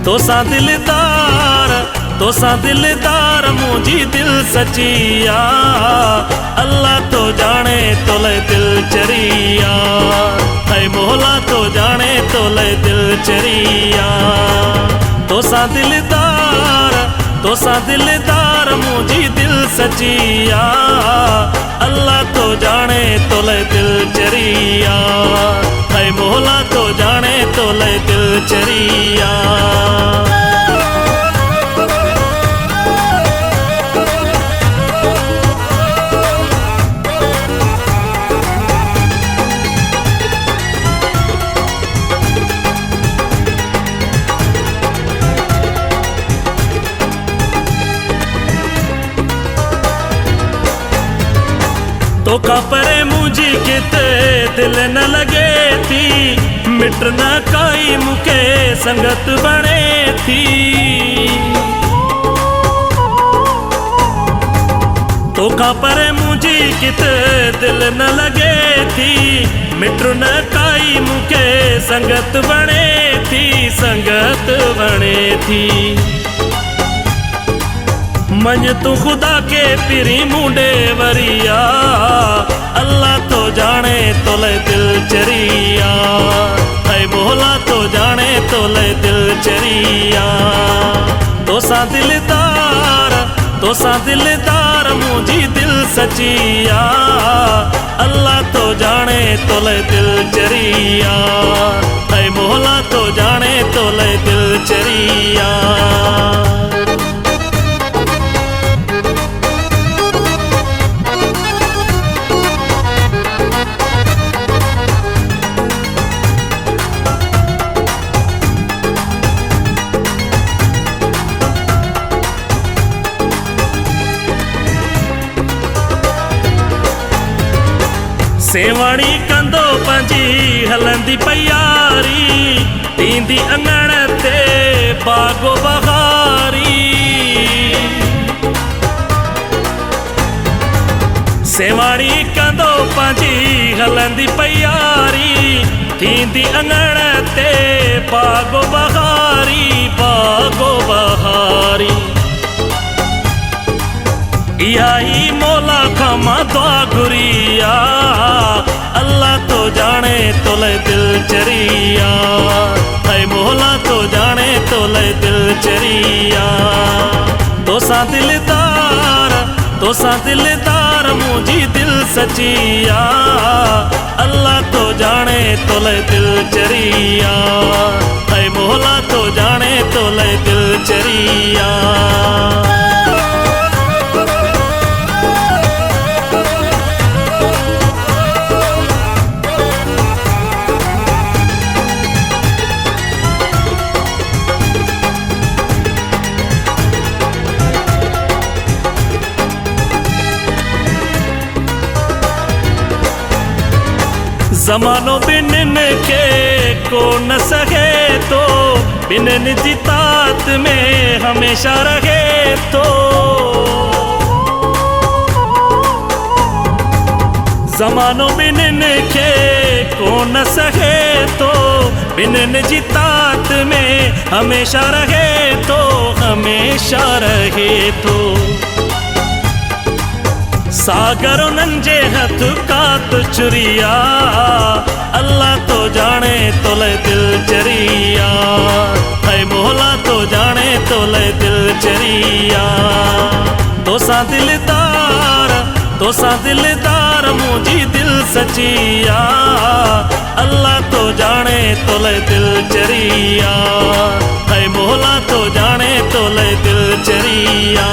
तोसा दिलदार मुझी दिल सचिया। अल्लाह तो जाने तोले दिल चरिया, है मोहला तो जाने तोले दिल चरिया। तोसा दिलदार मुझी दिल सचिया। अल्लाह तो जाने तोले दिल चरिया, है मोहला तो जाने तोले दिल चरिया। तो कापरे मुझी किते दिल न लगे थी, मिट न काई मुके संगत बने थी। तो कापरे मुझी किते दिल न लगे थी, मिट न काई मुके संगत बने थी। मन तू खुदा के पिरी मुंडे वरिया। अल्लाह तो जाने तोले दिल चरिया, है मोहला तो जाने तोले दिल चरिया। तोसा दिलदार मुझी दिल सचिया। अल्लाह तो जाने तोले दिल चरिया, है मोहला तो जाने तोले दिल चरिया। सेवाणी कंदो पंजी हलंदी पयारी, तींदी अंगण ते बागो बहारी। सेवाणी कंदो पंजी हलंदी पयारी, तींदी अंगण ते बागो बहारी। इहाई मोला खमा दुआ घुरिया। अल्लाह तो जाने तोले दिल चरिया, है मोहला तो जाने तोले दिल चरिया। तोसा दिलदार मुझी दिल सचिया। अल्लाह तो जाने तोले दिल चरिया, है मोहला तो जाने तोले दिल चरिया। जमानो बिनन के को न सके तो, बिनन जितात में हमेशा रहे तो। जमानो बिनन के को न सके तो, बिनन जितात में हमेशा रहे तो। सागरों नंजे हथ का तो चुरिया। अल्लाह तो जाने तोले दिल चरिया, है मोहला तो जाने तोले दिल चरिया। तोसा दिलदार मुझी दिल सचिया। अल्लाह तो जाने तोले दिल चरिया, है मोहला तो जाने तोले दिल चरिया।